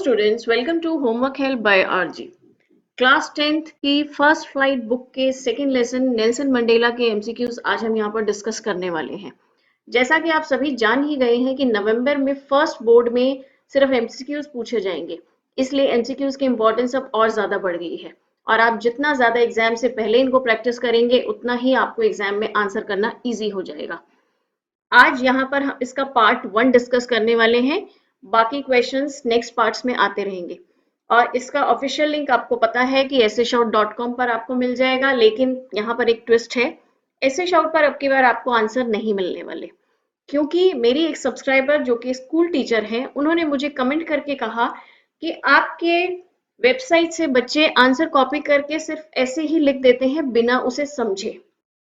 Students, welcome to homework help by RG. Class 10th की first flight book के second lesson Nelson Mandela के MCQs आज हम यहाँ पर डिस्कस करने वाले हैं। जैसा कि आप सभी जान ही गए हैं कि नवंबर में फर्स्ट बोर्ड में सिर्फ एमसीक्यूज पूछे जाएंगे, इसलिए एमसीक्यूज की इंपॉर्टेंस अब और ज्यादा बढ़ गई है और आप जितना ज्यादा एग्जाम से पहले इनको प्रैक्टिस करेंगे उतना ही आपको एग्जाम में आंसर करना ईजी हो जाएगा। आज यहाँ पर हम इसका पार्ट 1 डिस्कस करने वाले हैं, बाकी क्वेश्चंस नेक्स्ट पार्ट्स में आते रहेंगे और इसका ऑफिशियल लिंक आपको पता है कि essayshot.com पर आपको मिल जाएगा, लेकिन यहाँ पर एक ट्विस्ट है। essayshot पर अब की बार आपको आंसर नहीं मिलने वाले, क्योंकि मेरी एक सब्सक्राइबर जो कि स्कूल टीचर हैं, उन्होंने मुझे कमेंट करके कहा कि आपके वेबसाइट से बच्चे आंसर कॉपी करके सिर्फ ऐसे ही लिख देते हैं बिना उसे समझे।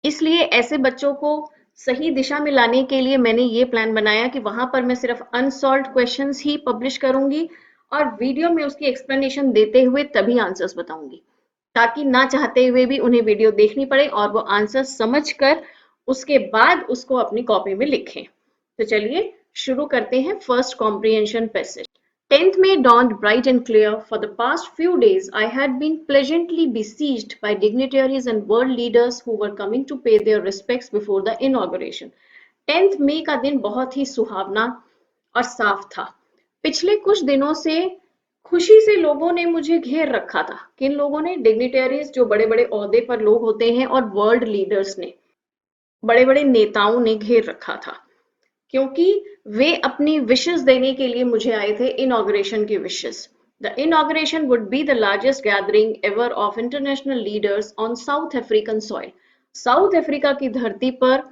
इसलिए ऐसे बच्चों को सही दिशा में लाने के लिए मैंने ये प्लान बनाया कि वहां पर मैं सिर्फ अनसॉल्व्ड क्वेश्चंस ही पब्लिश करूंगी और वीडियो में उसकी एक्सप्लेनेशन देते हुए तभी आंसर्स बताऊंगी, ताकि ना चाहते हुए भी उन्हें वीडियो देखनी पड़े और वो आंसर समझकर उसके बाद उसको अपनी कॉपी में लिखें। तो चलिए शुरू करते हैं first comprehension passage. 10th May dawned bright and clear. For the past few days, I had been pleasantly besieged by dignitaries and world leaders who were coming to pay their respects before the inauguration. 10th May का दिन बहुत ही सुहावना और साफ था। पिछले कुछ दिनों से खुशी से लोगों ने मुझे घेर रखा था। किन लोगों ने? डिग्निटरीज, जो बड़े बड़े ओहदे पर लोग होते हैं, और वर्ल्ड लीडर्स ने, बड़े बड़े नेताओं ने घेर रखा था, क्योंकि वे अपनी विशेस देने के लिए मुझे आए थे, इनॉग्रेशन की wishes. The inauguration would be the largest gathering ever of international leaders on south African soil. South Africa की धरती पर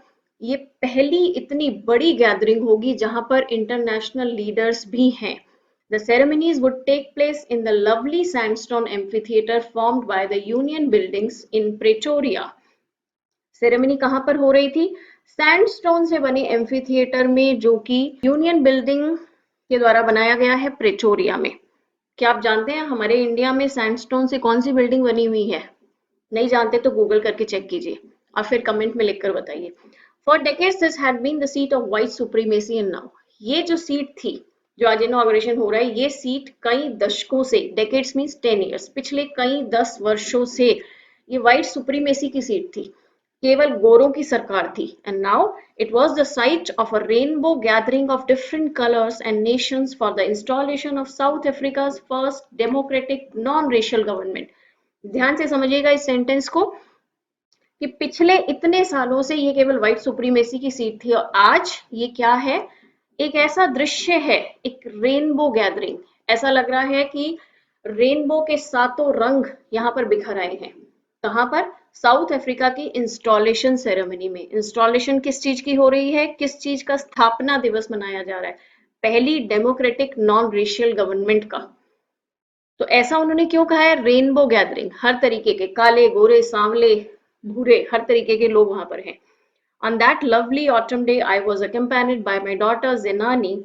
ये पहली इतनी बड़ी गैदरिंग होगी जहां पर इंटरनेशनल लीडर्स भी हैं। The ceremonies would take place in the lovely sandstone amphitheater formed by the Union Buildings in Pretoria. Ceremony कहां पर हो रही थी? सैंडस्टोन से बने एम्फी थिएटर में, जो कि यूनियन बिल्डिंग के द्वारा बनाया गया है प्रेटोरिया में। क्या आप जानते हैं हमारे इंडिया में सैंडस्टोन से कौन सी बिल्डिंग बनी हुई है? नहीं जानते तो गूगल करके चेक कीजिए और फिर कमेंट में लिखकर बताइए। For decades this had been the seat of white supremacy and now, ये जो सीट थी जो आज इनॉग्रेशन हो रहा है, ये सीट कई दशकों से, डेकेड्स मींस 10 इयर्स, पिछले कई 10 वर्षों से ये व्हाइट सुप्रीमेसी की सीट थी, केवल गोरों की सरकार थी। And now it was the sight of a rainbow gathering of different colours and nations for the installation of South Africa's first democratic non racial government. ध्यान से समझिएगा इस सेंटेंस को, कि पिछले इतने सालों से ये केवल व्हाइट सुप्रीमेसी की सीट थी और आज ये क्या है? एक ऐसा दृश्य है, एक रेनबो गैदरिंग। ऐसा लग रहा है कि रेनबो के सातों रंग यहाँ पर बिखर आए हैं। कहाँ पर? साउथ अफ्रीका की इंस्टॉलेशन सेरेमनी में। इंस्टॉलेशन किस चीज की हो रही है? किस चीज का स्थापना दिवस मनाया जा रहा है? पहली डेमोक्रेटिक नॉन रेशियल गवर्नमेंट का। तो ऐसा उन्होंने क्यों कहा है? रेनबो गैदरिंग, हर तरीके के, काले, गोरे, सांवले, भूरे, हर तरीके के लोग वहां पर हैं। On that lovely autumn day, I was accompanied by my daughter Zenani.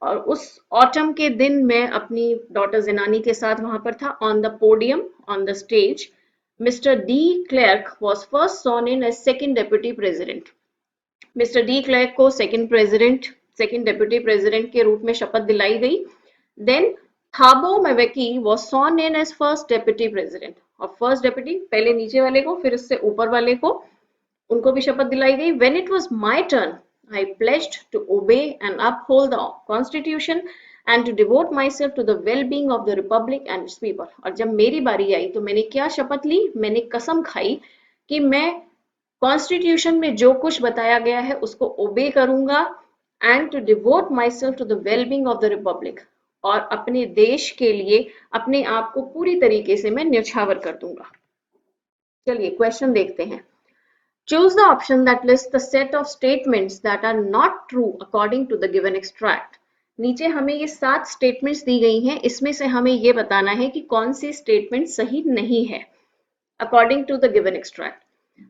और उस ऑटम के दिन मैं अपनी डॉटर जिनानी के साथ वहां पर था। On the podium, on the stage, mister de Klerk was first sworn in as second deputy president. Mister de Klerk को सेकंड डेप्यूटी प्रेसिडेंट के रूप में शपथ दिलाई गई। Then Thabo Mbeki was sworn in as first deputy president. और first deputy, पहले नीचे वाले को, फिर उससे ऊपर वाले को, उनको भी शपथ दिलाई गई। When it was my turn, I pledged to obey and uphold the Constitution and to devote myself to the well-being of the Republic and its people. और जब मेरी बारी आई तो मैंने क्या शपथ ली? मैंने कसम खाई कि मैं कॉन्स्टिट्यूशन में जो कुछ बताया गया है उसको ओबे करूंगा, and to devote myself to the wellbeing of the republic, और अपने देश के लिए अपने आप को पूरी तरीके से मैं न्यौछावर कर दूंगा। चलिए क्वेश्चन देखते हैं। Choose the option that lists the set of statements that are not true according to the given extract. नीचे हमें ये 7 स्टेटमेंट्स दी गई हैं, इसमें से हमें ये बताना है कि कौन सी स्टेटमेंट सही नहीं है according to the given extract.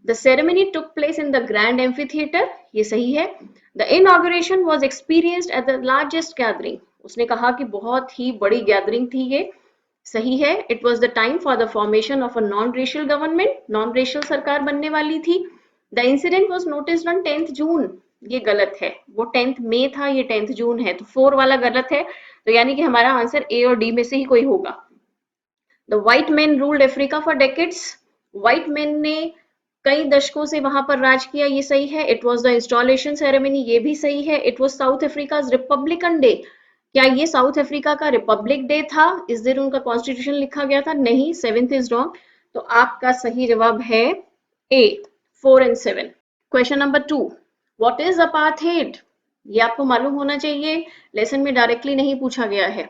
The ceremony took place in the grand amphitheater, ये सही है। The inauguration was experienced at the largest gathering, उसने कहा कि बहुत ही बड़ी गैदरिंग थी ये, सही है। It was the time for the formation of a non-racial government, non-racial सरकार बनने वाली थी। The incident was noticed on 10th June. ये गलत है, वो 10th मई था, ये 10th जून है, तो 4 वाला गलत है, तो यानी कि हमारा आंसर ए और डी में से ही कोई होगा। The white man ruled Africa for decades, white man ने कई दशकों से वहां पर राज किया, ये सही है। It was the installation ceremony, ये भी सही है। It was south Africa Republican day, क्या ये साउथ अफ्रीका का रिपब्लिक डे था? इस दिन उनका कॉन्स्टिट्यूशन लिखा गया था? नहीं, 7th इज रॉन्ग। तो आपका सही जवाब है ए, 4 and 7। Question number 2, what is apartheid? ये आपको मालूम होना चाहिए, लेसन में डायरेक्टली नहीं पूछा गया है।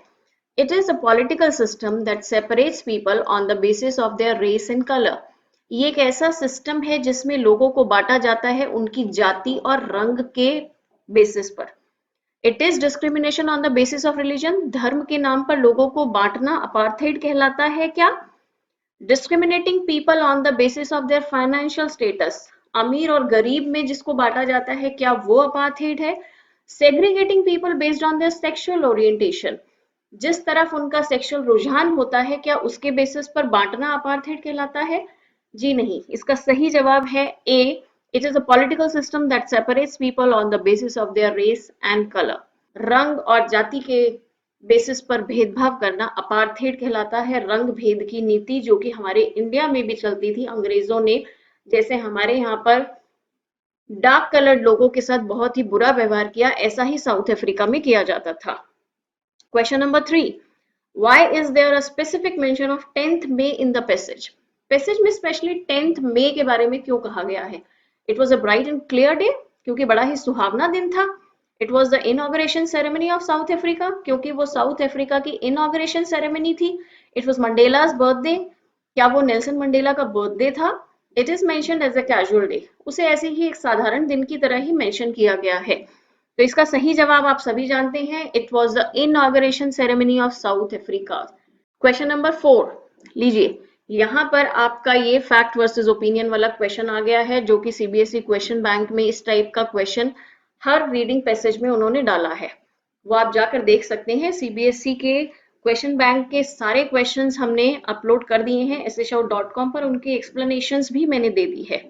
It is a political system that separates people on the basis of their race and color. ये एक ऐसा सिस्टम है जिसमें लोगों को बांटा जाता है उनकी जाति और रंग के बेसिस पर। It is discrimination on the basis of religion. धर्म के नाम पर लोगों को बांटना अपार्थाइड कहलाता है क्या? Discriminating people on the basis of their financial status. अमीर और गरीब में जिसको बांटा जाता है, क्या वो अपार्थाइड है? Segregating people based on their sexual orientation. जिस तरफ उनका सेक्सुअल रुझान होता है, क्या उसके बेसिस पर बांटना अपार्थाइड कहलाता है? जी नहीं, इसका सही जवाब है A, it is a political system that separates people on the basis of their race and colour. रंग और जाति के बेसिस पर भेदभाव करना अपार्थाइड कहलाता है। रंग भेद की नीति जो कि हमारे इंडिया में भी चलती थी, अंग्रेजों ने जैसे हमारे यहाँ पर डार्क कलर्ड लोगों के साथ बहुत ही बुरा व्यवहार किया, ऐसा ही साउथ अफ्रीका में किया जाता था। Question number 3. Why is there a specific mention of 10th May in the passage? Passage में स्पेशली 10th May के बारे में क्यों कहा गया है? It was a bright and clear day, क्योंकि बड़ा ही सुहावना दिन था। It was the inauguration ceremony of South Africa, क्योंकि वो साउथ अफ्रीका की इनॉग्रेशन सेरेमनी थी। It was Mandela's birthday, क्या वो नेल्सन मंडेला का बर्थडे था? It is mentioned as a casual day, उसे ऐसे ही एक साधारण दिन की तरह ही मेंशन किया गया है। तो इसका सही जवाब आप सभी जानते हैं, it was the inauguration ceremony of south Africa. Question number 4 लीजिए, यहाँ पर आपका ये फैक्ट वर्सेस ओपिनियन वाला क्वेश्चन आ गया है, जो कि सीबीएसई क्वेश्चन बैंक में इस टाइप का क्वेश्चन हर रीडिंग पैसेज में उन्होंने डाला है। वो आप जाकर देख सकते हैं, सीबीएसई के क्वेश्चन बैंक के सारे क्वेश्चंस हमने अपलोड कर दिए हैं shout.com पर, उनकी एक्सप्लेनेशंस भी मैंने दे दी है।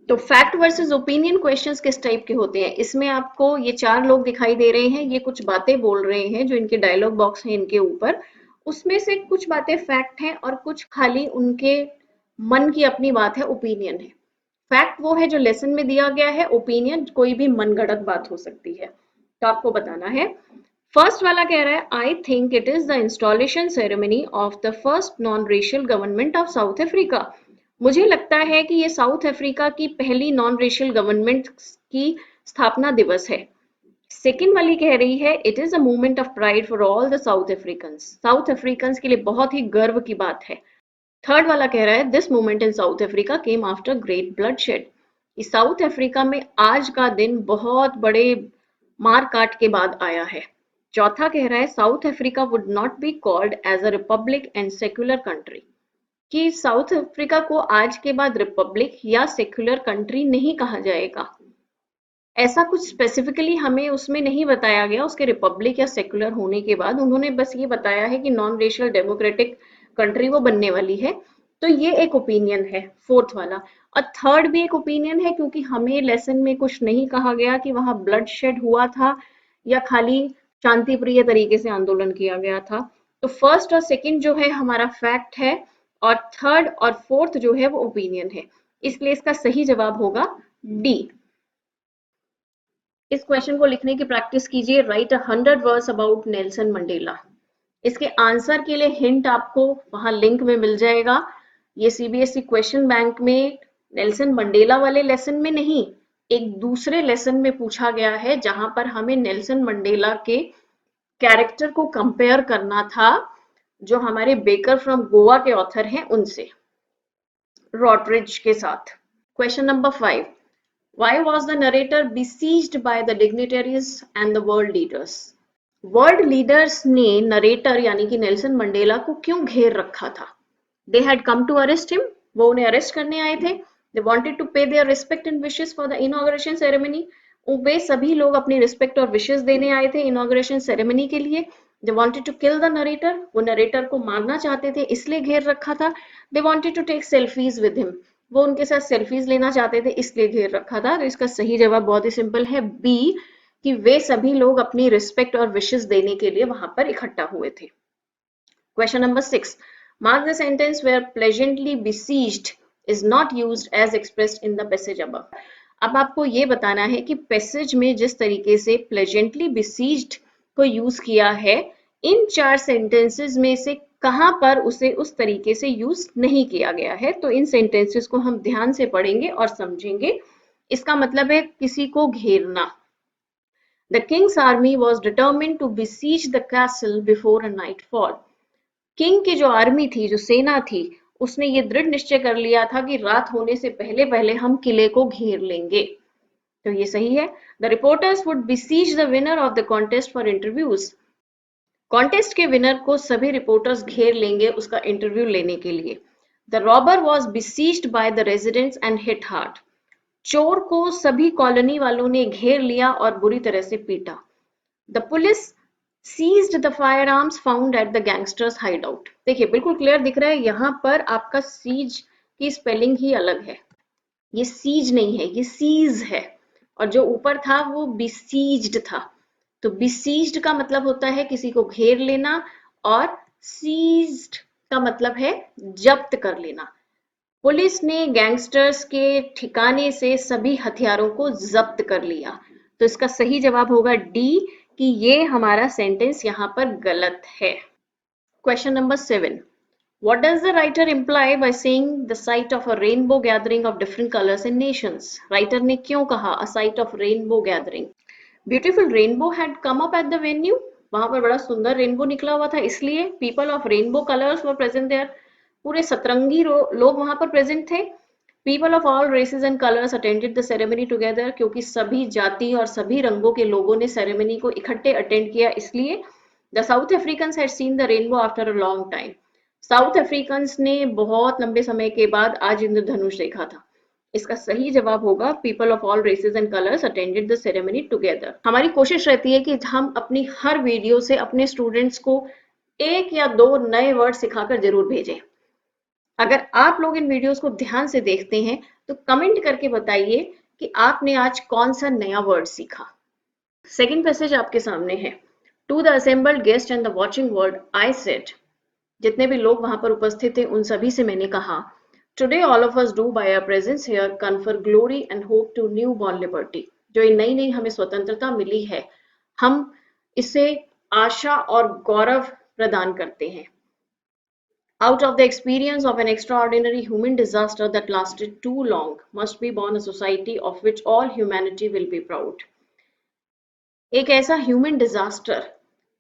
तो फैक्ट वर्सेस ओपिनियन क्वेश्चंस किस टाइप के होते हैं? इसमें आपको ये 4 लोग दिखाई दे रहे हैं, ये कुछ बातें बोल रहे हैं जो इनके डायलॉग बॉक्स है इनके ऊपर, उसमें से कुछ बातें फैक्ट हैं और कुछ खाली उनके मन की अपनी बात है, ओपिनियन है। फैक्ट वो है जो लेसन में दिया गया है, ओपिनियन कोई भी मनगढ़ंत बात हो सकती है। तो आपको बताना है। फर्स्ट वाला कह रहा है, I think it is the installation ceremony of the first non racial government of south Africa. मुझे लगता है कि ये साउथ अफ्रीका की पहली नॉन रेशियल गवर्नमेंट की स्थापना दिवस है। सेकेंड वाली कह रही है, it is a movement of pride for all the south Africans. South Africans के लिए बहुत ही गर्व की बात है। थर्ड वाला कह रहा है, this movement in south Africa came after great bloodshed. इस साउथ अफ्रीका में आज का दिन बहुत बड़े मार काट के बाद आया है। चौथा कह रहा है, South Africa would not be called as a republic and secular country, कि साउथ अफ्रीका को आज के बाद रिपब्लिक या सेक्युलर कंट्री नहीं कहा जाएगा। ऐसा कुछ स्पेसिफिकली हमें उसमें नहीं बताया गया उसके रिपब्लिक या सेक्युलर होने के बाद, उन्होंने बस ये बताया है कि नॉन रेशियल डेमोक्रेटिक कंट्री वो बनने वाली है। तो ये एक ओपिनियन है, फोर्थ वाला। और थर्ड भी एक ओपिनियन है, क्योंकि हमें लेसन में कुछ नहीं कहा गया कि वहां ब्लड शेड हुआ था या खाली शांति प्रिय तरीके से आंदोलन किया गया था। तो फर्स्ट और सेकंड जो है हमारा फैक्ट है, और थर्ड और फोर्थ जो है वो ओपिनियन है, इसलिए इसका सही जवाब होगा डी। इस क्वेश्चन को लिखने की प्रैक्टिस कीजिए, right 100 words about Nelson Mandela. इसके आंसर के लिए हिंट आपको वहां लिंक में मिल जाएगा। ये सीबीएसई क्वेश्चन बैंक में नेल्सन मंडेला वाले लेसन में नहीं, एक दूसरे लेसन में पूछा गया है, जहां पर हमें नेल्सन मंडेला के कैरेक्टर को कंपेयर करना था जो हमारे बेकर फ्रॉम गोवा के ऑथर हैं उनसे, रॉटरिज के साथ। Question number 5, why was the narrator besieged by the dignitaries and the world leaders? World leaders ने नरेटर यानी कि नेल्सन मंडेला को क्यों घेर रखा था? They had come to arrest him, वो उन्हें अरेस्ट करने आए थे। They wanted to pay their respect and wishes for the inauguration ceremony, वे सभी लोग अपनी रिस्पेक्ट और विशेस देने आए थे इनॉग्रेशन सेरेमनी के लिए। They wanted to kill the narrator, वो नरेटर को मारना चाहते थे इसलिए घेर रखा था। They wanted to take selfies with him, वो उनके साथ सेल्फीज लेना चाहते थे, इसलिए घेर रखा था। तो इसका सही जवाब बहुत ही सिंपल है, बी, कि वे सभी लोग अपनी रिस्पेक्ट और विशेस देने के लिए वहां पर इकट्ठा हुए थे। Question number 6, mark the sentence where pleasantly besieged is not used as expressed in the passage above। अब आपको ये बताना है कि पैसेज में जिस तरीके से प्लेजेंटली besieged को यूज किया है, इन 4 सेंटेंसेस में से कहां पर उसे उस तरीके से यूज नहीं किया गया है। तो इन सेंटेंसेस को हम ध्यान से पढ़ेंगे और समझेंगे। इसका मतलब है किसी को घेरना। The king's army was determined to besiege the castle before a nightfall। King की जो आर्मी थी, जो सेना थी, उसने ये दृढ़ निश्चय कर लिया था कि रात होने से पहले पहले हम किले को घेर लेंगे। तो ये सही है। The reporters would besiege the winner of the contest for interviews. Contest के विनर को सभी रिपोर्टर्स घेर लेंगे उसका इंटरव्यू लेने के लिए। The robber was besieged by the residents and hit hard. चोर को सभी कॉलोनी वालों ने घेर लिया और बुरी तरह से पीटा। The police seized the firearms found at the gangsters hideout। देखिए बिल्कुल क्लियर दिख रहा है, यहाँ पर आपका सीज की स्पेलिंग ही अलग है। ये सीज नहीं है, ये सीज है, और जो ऊपर था वो besieged था। तो besieged का मतलब होता है किसी को घेर लेना, और seized का मतलब है जब्त कर लेना। पुलिस ने गैंगस्टर्स के ठिकाने से सभी हथियारों को जब्त कर लिया। तो इसका सही जवाब होगा डी, कि ये हमारा सेंटेंस यहाँ पर गलत है। Question number 7, what does the writer imply by saying the sight of a rainbow gathering of different colours and nations. Writer ने क्यों कहा a sight of rainbow gathering? Beautiful rainbow had come up at the venue. वहां पर बड़ा सुंदर rainbow निकला हुआ था, इसलिए people of rainbow colours were present there. पूरे सतरंगी लोग वहां पर प्रेजेंट थे। People of all races and colors attended the ceremony together, क्योंकि सभी जाति और सभी रंगों के लोगों ने सेरेमनी को इकट्ठे अटेंड किया, इसलिए। The South Africans had seen the rainbow after a long time। South Africans ने बहुत लंबे समय के बाद आज इंद्रधनुष देखा था। इसका सही जवाब होगा people of all races and colours attended the ceremony together. हमारी कोशिश रहती है कि हम अपनी हर वीडियो से अपने स्टूडेंट्स को 1 या 2 नए वर्ड सिखाकर जरूर भेजें। अगर आप लोग इन वीडियोस को ध्यान से देखते हैं तो कमेंट करके बताइए कि आपने आज कौन सा नया वर्ड सीखा। सेकंड पैसेज आपके सामने है। To the assembled guest and the watching world I said. जितने भी लोग वहां पर उपस्थित थे उन सभी से मैंने कहा, today all of us do by our presence here confer glory and hope to newborn liberty. जो ये नई नई हमें स्वतंत्रता मिली है, हम इसे आशा और गौरव प्रदान करते हैं। Out of the experience of an extraordinary human disaster that lasted too long, must be born a society of which all humanity will be proud। एक ऐसा ह्यूमन डिजास्टर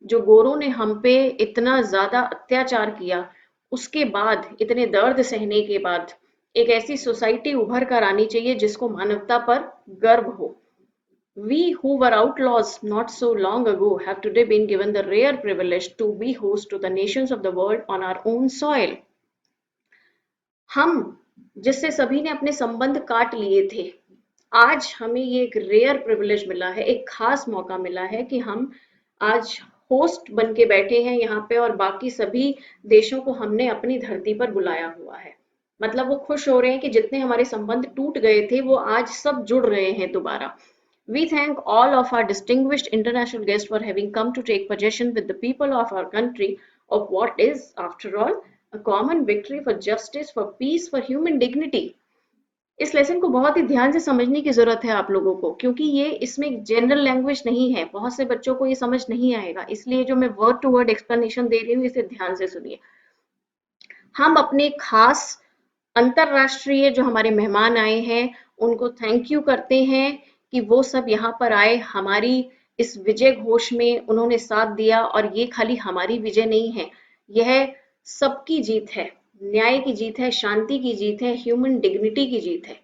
जो गोरों ने हम पे इतना ज्यादा अत्याचार किया, उसके बाद इतने दर्द सहने के बाद एक ऐसी सोसाइटी उभर कर आनी चाहिए जिसको मानवता पर गर्व हो। We who were outlaws not so long ago have today been given the rare privilege to be host to the nations of the world on our own soil। हम जिससे सभी ने अपने संबंध काट लिए थे, आज हमें ये एक रेयर प्रिविलेज मिला है, एक खास मौका मिला है कि हम आज होस्ट बन के बैठे हैं यहाँ पे, और बाकी सभी देशों को हमने अपनी धरती पर बुलाया हुआ है। मतलब वो खुश हो रहे हैं कि जितने हमारे संबंध टूट गए थे वो आज सब जुड़ रहे हैं दोबारा। We thank all of our distinguished international guests for having come to take possession with the people of our country of what is, after all, a common victory for justice, for peace, for human dignity। इस lesson को बहुत ही ध्यान से समझने की जरूरत है आप लोगों को, क्योंकि ये इसमें जनरल लैंग्वेज नहीं है, बहुत से बच्चों को ये समझ नहीं आएगा, इसलिए जो मैं वर्ड टू वर्ड एक्सप्लेनेशन दे रही हूँ इसे ध्यान से सुनिए। हम अपने खास अंतरराष्ट्रीय जो हमारे मेहमान आए हैं उनको थैंक यू करते हैं कि वो सब यहाँ पर आए, हमारी इस विजय घोष में उन्होंने साथ दिया। और ये खाली हमारी विजय नहीं है, यह सबकी जीत है, न्याय की जीत है, शांति की जीत है, ह्यूमन डिग्निटी की जीत है।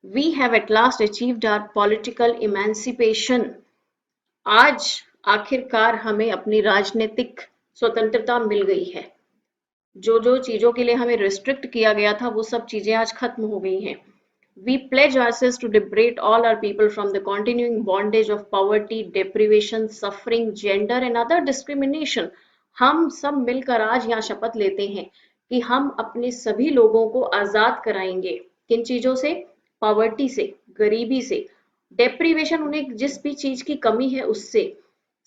We have at last achieved our political emancipation। आज आखिरकार हमें अपनी राजनीतिक स्वतंत्रता मिल गई है। जो जो चीजों के लिए हमें रिस्ट्रिक्ट किया गया था वो सब चीजें आज खत्म हो गई हैं। We pledge ourselves to liberate all our people from the continuing bondage of poverty, deprivation, suffering, gender and other discrimination। हम सब मिलकर आज यहाँ शपथ लेते हैं कि हम अपने सभी लोगों को आजाद कराएंगे किन चीजों से? पॉवर्टी से, गरीबी से, डेप्रीवेशन, उन्हें जिस भी चीज की कमी है उससे,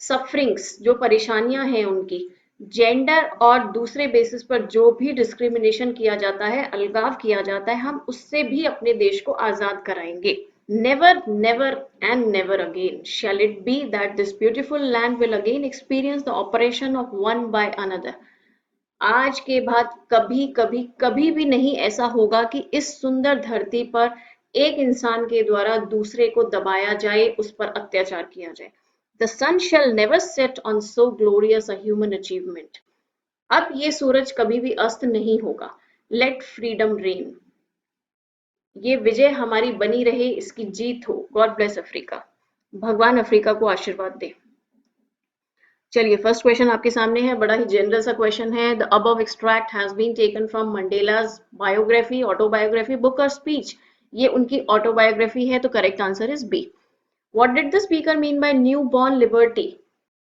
सफरिंग्स, जो परेशानियां हैं उनकी, जेंडर और दूसरे बेसिस पर जो भी डिस्क्रिमिनेशन किया जाता है, अलगाव किया जाता है, हम उससे भी अपने देश को आजाद कराएंगे। Never, never and never again shall it be that this beautiful land will again experience the oppression of one by another. आज के बाद कभी कभी कभी भी नहीं ऐसा होगा कि इस सुंदर धरती पर एक इंसान के द्वारा दूसरे को दबाया जाए, उस पर अत्याचार किया जाए। The sun shall never set on so glorious a human achievement. अब ये सूरज कभी भी अस्त नहीं होगा। Let freedom reign. ये विजय हमारी बनी रहे, इसकी जीत हो। God bless Africa. भगवान अफ्रीका को आशीर्वाद दे। चलिए, फर्स्ट क्वेश्चन आपके सामने है, बड़ा ही जनरल सा क्वेश्चन है। The above extract has been taken from Mandela's biography, autobiography, book और स्पीच। ये उनकी ऑटोबायोग्राफी है, तो correct answer is B. What did the speaker mean by newborn liberty?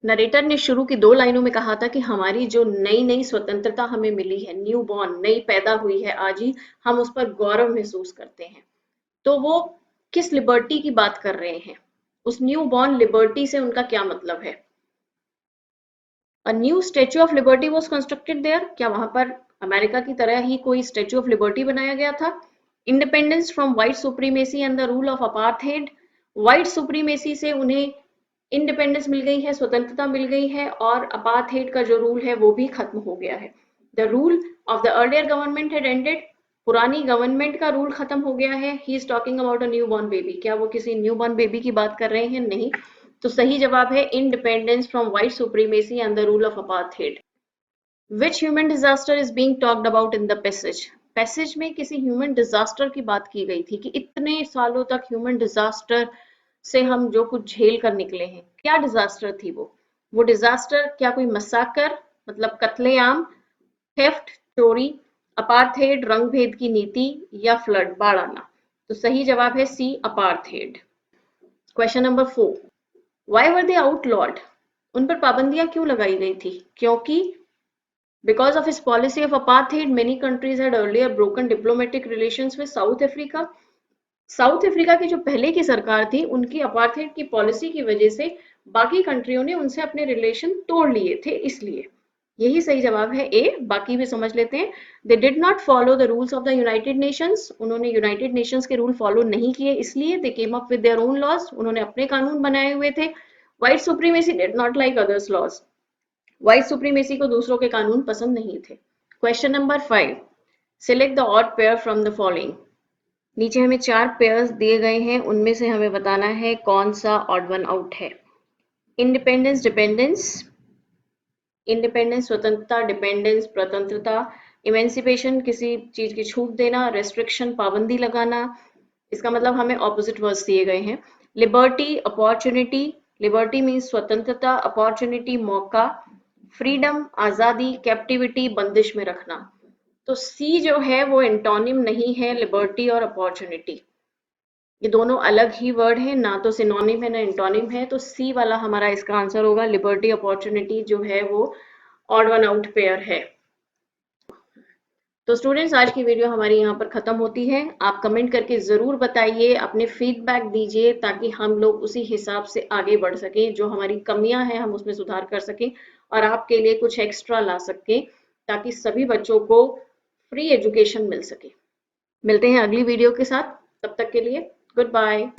Narrator ने शुरू की 2 लाइनों में कहा था कि हमारी जो नई नई स्वतंत्रता हमें मिली है, न्यू बॉर्न, नई पैदा हुई है आज ही, हम उस पर गौरव महसूस करते हैं। तो वो किस लिबर्टी की बात कर रहे हैं? उस न्यू बॉर्न लिबर्टी से उनका क्या मतलब है? A new Statue of Liberty was constructed there. क्या वहां पर अमेरिका की तरह ही कोई स्टेच्यू ऑफ लिबर्टी बनाया गया था? Independence from white supremacy and the rule of apartheid. White supremacy से उन्हें इंडिपेंडेंस मिल गई है, स्वतंत्रता मिल गई है, और अपार्थेड का जो रूल है वो भी खत्म हो गया है। The rule of the earlier government had ended. पुरानी गवर्नमेंट का रूल खत्म हो गया है। He is talking about a new born baby. क्या वो किसी न्यू बॉर्न बेबी की बात कर रहे हैं? नहीं। तो सही जवाब है independence from white supremacy and the rule of apartheid. Which human disaster is being talked about in the passage? Passage में किसी ह्यूमन डिजास्टर की बात की गई थी कि इतने सालों तक ह्यूमन डिजास्टर से हम जो कुछ झेल कर निकले हैं। क्या डिजास्टर थी वो डिजास्टर क्या कोई मसाकर, मतलब कत्लेआम, थेफ्ट, चोरी, अपार्थेड, रंग भेद की नीति, या फ्लड, बाढ़ आना? तो सही जवाब है C, apartheid. Question number 4, why were they outlawed? उन पर पाबंदियां क्यों लगाई गई थी? क्योंकि because of his policy of apartheid many countries had earlier broken diplomatic relations with South Africa. South Africa की जो पहले की सरकार थी, उनकी अपार्थेड की पॉलिसी की वजह से बाकी कंट्रियों ने उनसे अपने रिलेशन तोड़ लिए थे, इसलिए। यही सही जवाब है ए। बाकी भी समझ लेते हैं। They did not follow the rules of the United Nations. उन्होंने यूनाइटेड नेशंस के रूल फॉलो नहीं किए, इसलिए they came up with their own laws. उन्होंने अपने कानून बनाए हुए थे। White supremacy did not like others laws. White supremacy को दूसरों के कानून पसंद नहीं थे। Question number 5, select the odd pair from the following. नीचे हमें 4 पेयर्स दिए गए हैं, उनमें से हमें बताना है कौन सा ऑड वन आउट है। इंडिपेंडेंस, डिपेंडेंस, इंडिपेंडेंस स्वतंत्रता, डिपेंडेंस प्रतंत्रता, इमेंसिपेशन किसी चीज की छूट देना, रेस्ट्रिक्शन पाबंदी लगाना। इसका मतलब हमें ऑपोजिट वर्ड्स दिए गए हैं। लिबर्टी, अपॉर्चुनिटी, लिबर्टी मीन्स स्वतंत्रता, अपॉर्चुनिटी मौका, फ्रीडम आजादी, कैप्टिविटी बंदिश में रखना। तो सी जो है वो एंटोनिम नहीं है लिबर्टी और अपॉर्चुनिटी, ये दोनों अलग ही वर्ड है, ना तो सिनोनिम है ना एंटोनिम है। तो सी वाला हमारा इसका आंसर होगा। लिबर्टी अपॉर्चुनिटी जो है वो ऑड वन आउट पेयर है। तो स्टूडेंट्स, आज की वीडियो हमारी यहाँ पर खत्म होती है। आप कमेंट करके जरूर बताइए, अपने फीडबैक दीजिए, ताकि हम लोग उसी हिसाब से आगे बढ़ सकें। जो हमारी कमियां हैं हम उसमें सुधार कर सकें और आपके लिए कुछ एक्स्ट्रा ला सकें, ताकि सभी बच्चों को फ्री एजुकेशन मिल सके। मिलते हैं अगली वीडियो के साथ, तब तक के लिए गुड बाय।